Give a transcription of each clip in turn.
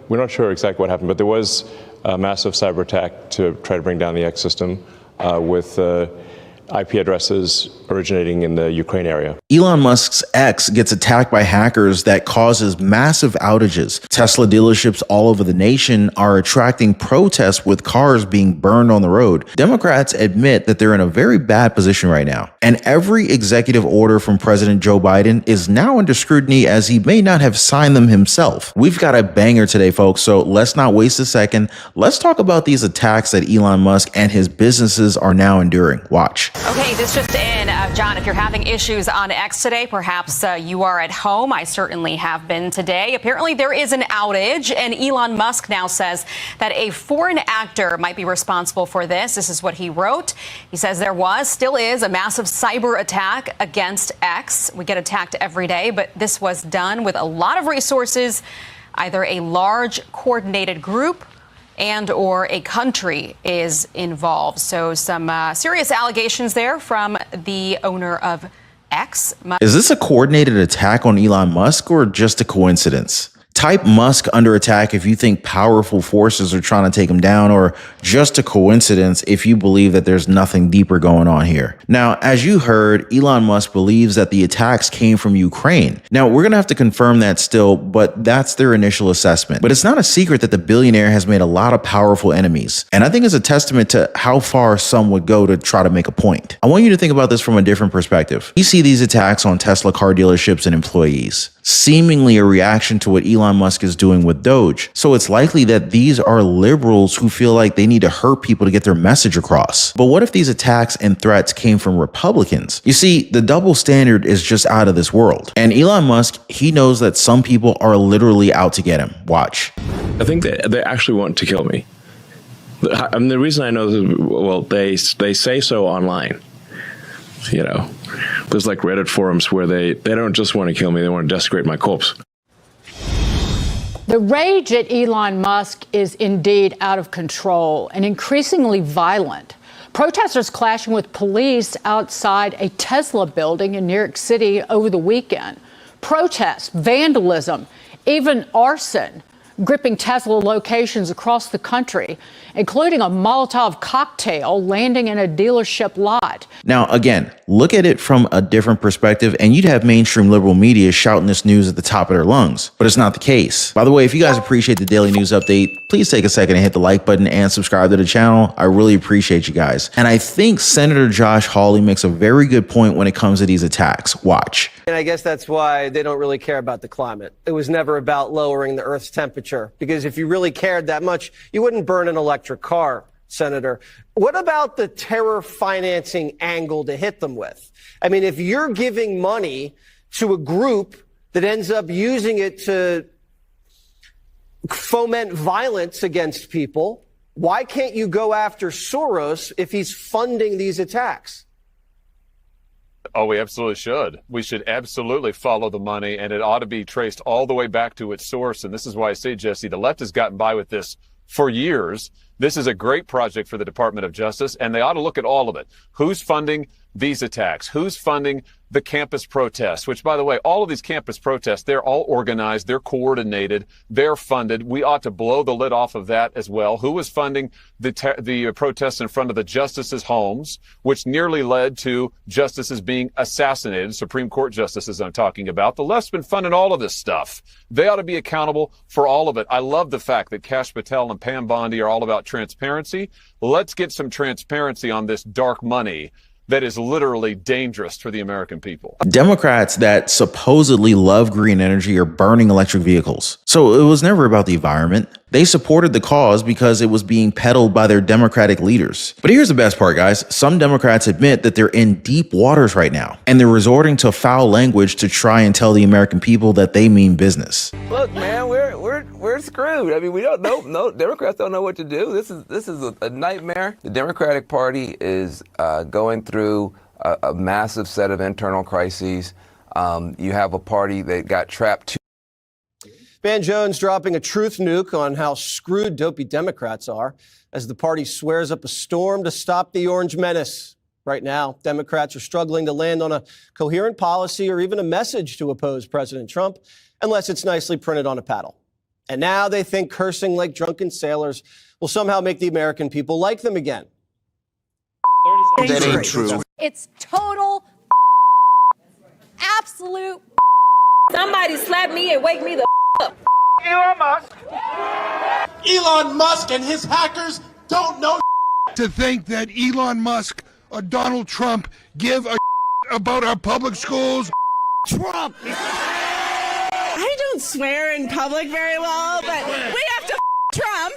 we're not sure exactly what happened, but there was a massive cyber attack to try to bring down the X system with IP addresses originating in the Ukraine area. Elon Musk's X gets attacked by hackers that causes massive outages. Tesla dealerships all over the nation are attracting protests with cars being burned on the road. Democrats admit that they're in a very bad position right now. And every executive order from President Joe Biden is now under scrutiny as he may not have signed them himself. We've got a banger today, folks, so let's not waste a second. Let's talk about these attacks that Elon Musk and his businesses are now enduring. Watch. Okay, this just in, John, if you're having issues on X today, perhaps you are at home. I certainly have been today. Apparently there is an outage, and Elon Musk now says that a foreign actor might be responsible for this. This is what he wrote. He says there still is a massive cyber attack against X. We get attacked every day, but this was done with a lot of resources, either a large coordinated group and or a country is involved. So some serious allegations there from the owner of X. Is this a coordinated attack on Elon Musk or just a coincidence? Type Musk under attack if you think powerful forces are trying to take him down, or just a coincidence if you believe that there's nothing deeper going on here. Now, as you heard, Elon Musk believes that the attacks came from Ukraine. Now, we're going to have to confirm that still, but that's their initial assessment. But it's not a secret that the billionaire has made a lot of powerful enemies. And I think it's a testament to how far some would go to try to make a point. I want you to think about this from a different perspective. You see these attacks on Tesla car dealerships and employees, seemingly a reaction to what Elon Musk is doing with Doge. So it's likely that these are liberals who feel like they need to hurt people to get their message across. But what if these attacks and threats came from Republicans? You see, the double standard is just out of this world. And Elon Musk, he knows that some people are literally out to get him. Watch. I think they actually want to kill me. I mean, the reason I know this, well, they say so online. You know, there's like Reddit forums where they don't just want to kill me, they want to desecrate my corpse. The rage at Elon Musk is indeed out of control and increasingly violent. Protesters clashing with police outside a Tesla building in New York City over the weekend. Protests, vandalism, even arson gripping Tesla locations across the country, including a Molotov cocktail landing in a dealership lot. Now, again, look at it from a different perspective, and you'd have mainstream liberal media shouting this news at the top of their lungs, but it's not the case. By the way, if you guys appreciate the daily news update, please take a second and hit the like button and subscribe to the channel. I really appreciate you guys. And I think Senator Josh Hawley makes a very good point when it comes to these attacks. Watch. And I guess that's why they don't really care about the climate. It was never about lowering the Earth's temperature, because if you really cared that much, you wouldn't burn an electric car, Senator. What about the terror financing angle to hit them with? I mean, if you're giving money to a group that ends up using it to foment violence against people, why can't you go after Soros if he's funding these attacks? Oh, we absolutely should. We should absolutely follow the money, and it ought to be traced all the way back to its source. And this is why I say, Jesse, the left has gotten by with this for years. This is a great project for the Department of Justice, and they ought to look at all of it. Who's funding these attacks? Who's funding the campus protests? Which, by the way, all of these campus protests, they're all organized, they're coordinated, they're funded. We ought to blow the lid off of that as well. Who was funding the protests in front of the justices' homes, which nearly led to justices being assassinated, Supreme Court justices I'm talking about? The left's been funding all of this stuff. They ought to be accountable for all of it. I love the fact that Kash Patel and Pam Bondi are all about transparency. Let's get some transparency on this dark money that is literally dangerous for the American people. Democrats that supposedly love green energy are burning electric vehicles. So it was never about the environment. They supported the cause because it was being peddled by their Democratic leaders. But here's the best part, guys. Some Democrats admit that they're in deep waters right now, and they're resorting to foul language to try and tell the American people that they mean business. Look, man, we're screwed. I mean, we don't know. No, Democrats don't know what to do. This is a nightmare. The Democratic Party is going through a massive set of internal crises. You have a party that got trapped. Van Jones dropping a truth nuke on how screwed dopey Democrats are as the party swears up a storm to stop the orange menace. Right now, Democrats are struggling to land on a coherent policy or even a message to oppose President Trump, unless it's nicely printed on a paddle. And now they think cursing like drunken sailors will somehow make the American people like them again. That ain't true. It's total absolute. Somebody slap me and wake me the up. Elon Musk. Elon Musk and his hackers don't know to think that Elon Musk or Donald Trump give a about our public schools. Trump. I don't swear in public very well, but we have to Trump.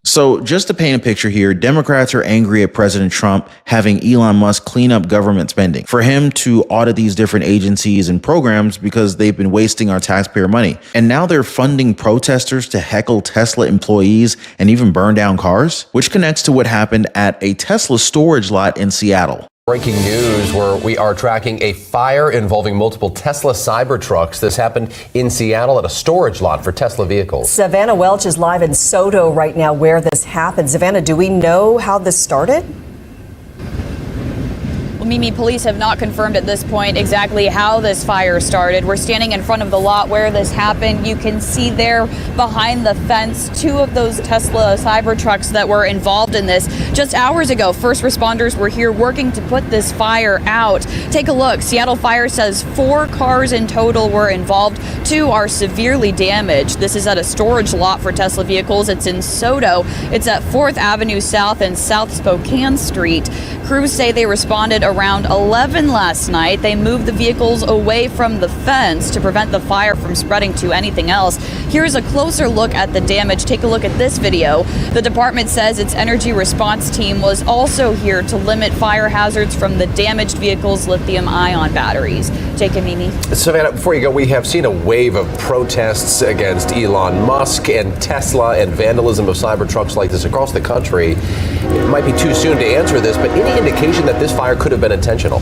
So just to paint a picture here, Democrats are angry at President Trump having Elon Musk clean up government spending, for him to audit these different agencies and programs because they've been wasting our taxpayer money. And now they're funding protesters to heckle Tesla employees and even burn down cars, which connects to what happened at a Tesla storage lot in Seattle. Breaking news where we are tracking a fire involving multiple Tesla Cybertrucks. This happened in Seattle at a storage lot for Tesla vehicles. Savannah Welch is live in Soto right now where this happened. Savannah, do we know how this started? Well, Mimi, police have not confirmed at this point exactly how this fire started. We're standing in front of the lot where this happened. You can see there behind the fence 2 of those Tesla Cybertrucks that were involved in this. Just hours ago, first responders were here working to put this fire out. Take a look. Seattle Fire says 4 cars in total were involved. 2 are severely damaged. This is at a storage lot for Tesla vehicles. It's in Soto. It's at 4th Avenue South and South Spokane Street. Crews say they responded around 11 last night. They moved the vehicles away from the fence to prevent the fire from spreading to anything else. Here's a closer look at the damage. Take a look at this video. The department says its energy response team was also here to limit fire hazards from the damaged vehicles' lithium-ion batteries. Jacob, Mimi. Savannah, before you go, we have seen a wave of protests against Elon Musk and Tesla and vandalism of Cybertrucks like this across the country. It might be too soon to answer this, but any indication that this fire could have been intentional?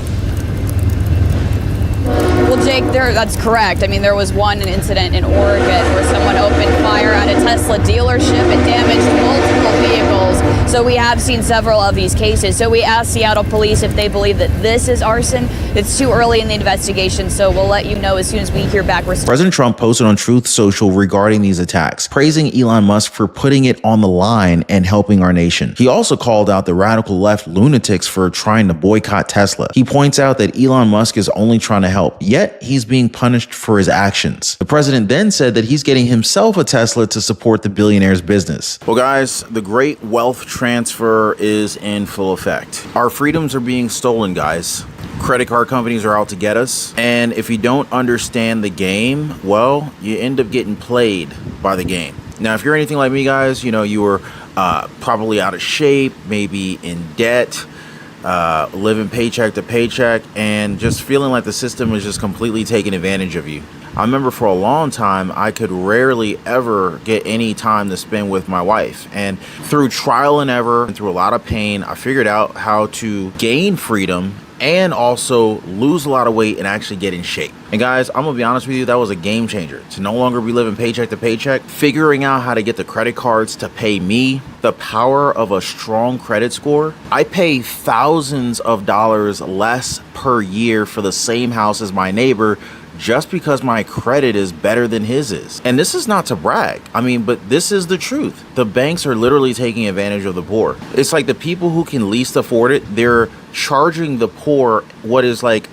Well, Jake, that's correct. I mean, there was one incident in Oregon where someone opened fire at a Tesla dealership and damaged multiple vehicles. So we have seen several of these cases. So we asked Seattle police if they believe that this is arson. It's too early in the investigation, so we'll let you know as soon as we hear back. President Trump posted on Truth Social regarding these attacks, praising Elon Musk for putting it on the line and helping our nation. He also called out the radical left lunatics for trying to boycott Tesla. He points out that Elon Musk is only trying to help, yet he's being punished for his actions. The president then said that he's getting himself a Tesla to support the billionaire's business. Well, guys, the great wealth transfer is in full effect. Our freedoms are being stolen, guys. Credit card companies are out to get us. And if you don't understand the game, well, you end up getting played by the game. Now, if you're anything like me, guys, you know, you were probably out of shape, maybe in debt, living paycheck to paycheck, and just feeling like the system is just completely taking advantage of you. I remember for a long time, I could rarely ever get any time to spend with my wife. And through trial and error and through a lot of pain, I figured out how to gain freedom and also lose a lot of weight and actually get in shape. And guys, I'm gonna be honest with you, that was a game changer. To no longer be living paycheck to paycheck, figuring out how to get the credit cards to pay me, the power of a strong credit score. I pay thousands of dollars less per year for the same house as my neighbor just because my credit is better than his is. And this is not to brag. I mean, but this is the truth. The banks are literally taking advantage of the poor. It's like the people who can least afford it, they're charging the poor what is like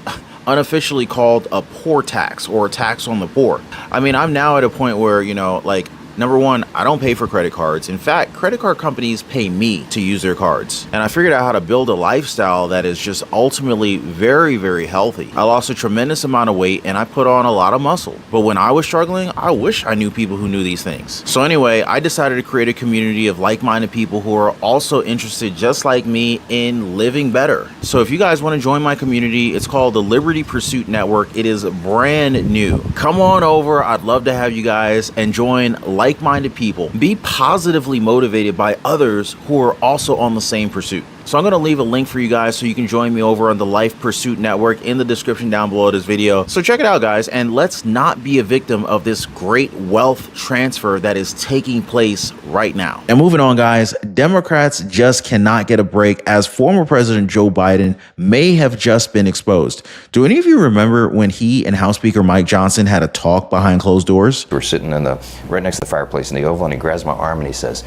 unofficially called a poor tax or a tax on the poor. I mean, I'm now at a point where, you know, like, number one, I don't pay for credit cards. In fact, credit card companies pay me to use their cards. And I figured out how to build a lifestyle that is just ultimately very, very healthy. I lost a tremendous amount of weight and I put on a lot of muscle. But when I was struggling, I wish I knew people who knew these things. So anyway, I decided to create a community of like-minded people who are also interested, just like me, in living better. So if you guys want to join my community, it's called the Liberty Pursuit Network. It is brand new. Come on over. I'd love to have you guys and join like-minded people. Be positively motivated by others who are also on the same pursuit. So I'm going to leave a link for you guys so you can join me over on the Life Pursuit Network in the description down below this video. So check it out, guys, and let's not be a victim of this great wealth transfer that is taking place right now. And moving on, guys, Democrats just cannot get a break as former President Joe Biden may have just been exposed. Do any of you remember when he and House Speaker Mike Johnson had a talk behind closed doors? We're sitting right next to the fireplace in the Oval, and he grabs my arm and he says,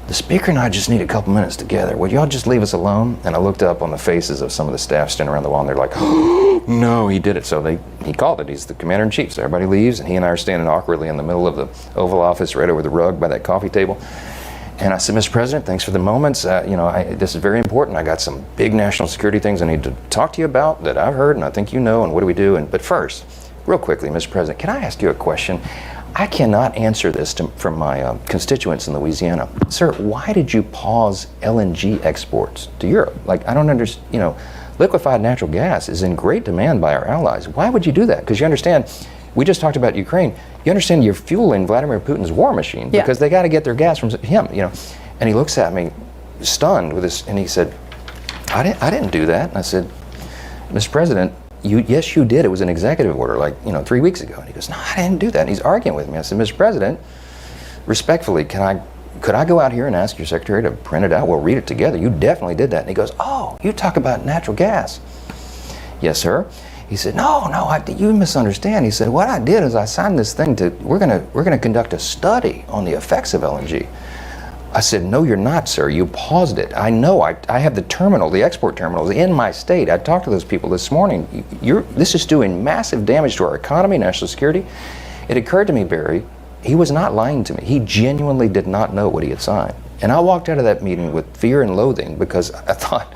"The Speaker and I just need a couple minutes together. Would y'all just leave us alone?" And I looked up on the faces of some of the staff standing around the wall, and they're like, "Oh, no, he did it." So he called it. He's the commander-in-chief. So everybody leaves, and he and I are standing awkwardly in the middle of the Oval Office, right over the rug by that coffee table. And I said, "Mr. President, thanks for the moments. This is very important. I got some big national security things I need to talk to you about that I've heard, and I think you know, and what do we do? But first, real quickly, Mr. President, can I ask you a question? I cannot answer this from my constituents in Louisiana. Sir, why did you pause LNG exports to Europe? Like, I don't understand, liquefied natural gas is in great demand by our allies. Why would you do that? Because you understand, we just talked about Ukraine. You understand you're fueling Vladimir Putin's war machine because they got to get their gas from him, And he looks at me stunned with this, and he said, I didn't do that. And I said, Mr. President, yes, you did. It was an executive order, 3 weeks ago. And he goes, "No, I didn't do that." And he's arguing with me. I said, "Mr. President, respectfully, could I go out here and ask your secretary to print it out? We'll read it together. You definitely did that." And he goes, "Oh, you talk about natural gas." "Yes, sir." He said, No, you misunderstand." He said, "What I did is I signed this thing we're gonna conduct a study on the effects of LNG." I said, "No, you're not, sir. You paused it. I know. I have the export terminals in my state. I talked to those people this morning. This is doing massive damage to our economy, national security." It occurred to me, Barry, he was not lying to me. He genuinely did not know what he had signed. And I walked out of that meeting with fear and loathing because I thought,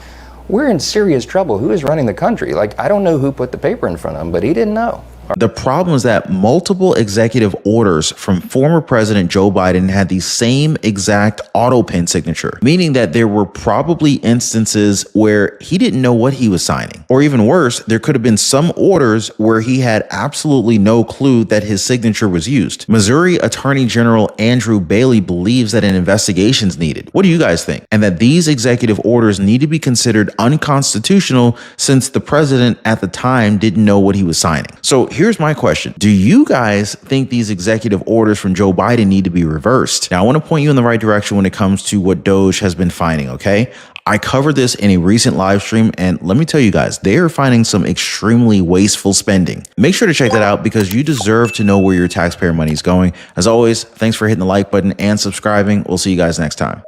we're in serious trouble. Who is running the country? I don't know who put the paper in front of him, but he didn't know. The problem is that multiple executive orders from former President Joe Biden had the same exact autopen signature, meaning that there were probably instances where he didn't know what he was signing. Or even worse, there could have been some orders where he had absolutely no clue that his signature was used. Missouri Attorney General Andrew Bailey believes that an investigation is needed. What do you guys think? And that these executive orders need to be considered unconstitutional since the president at the time didn't know what he was signing. So here's my question. Do you guys think these executive orders from Joe Biden need to be reversed? Now, I want to point you in the right direction when it comes to what Doge has been finding, okay? I covered this in a recent live stream, and let me tell you guys, they are finding some extremely wasteful spending. Make sure to check that out because you deserve to know where your taxpayer money is going. As always, thanks for hitting the like button and subscribing. We'll see you guys next time.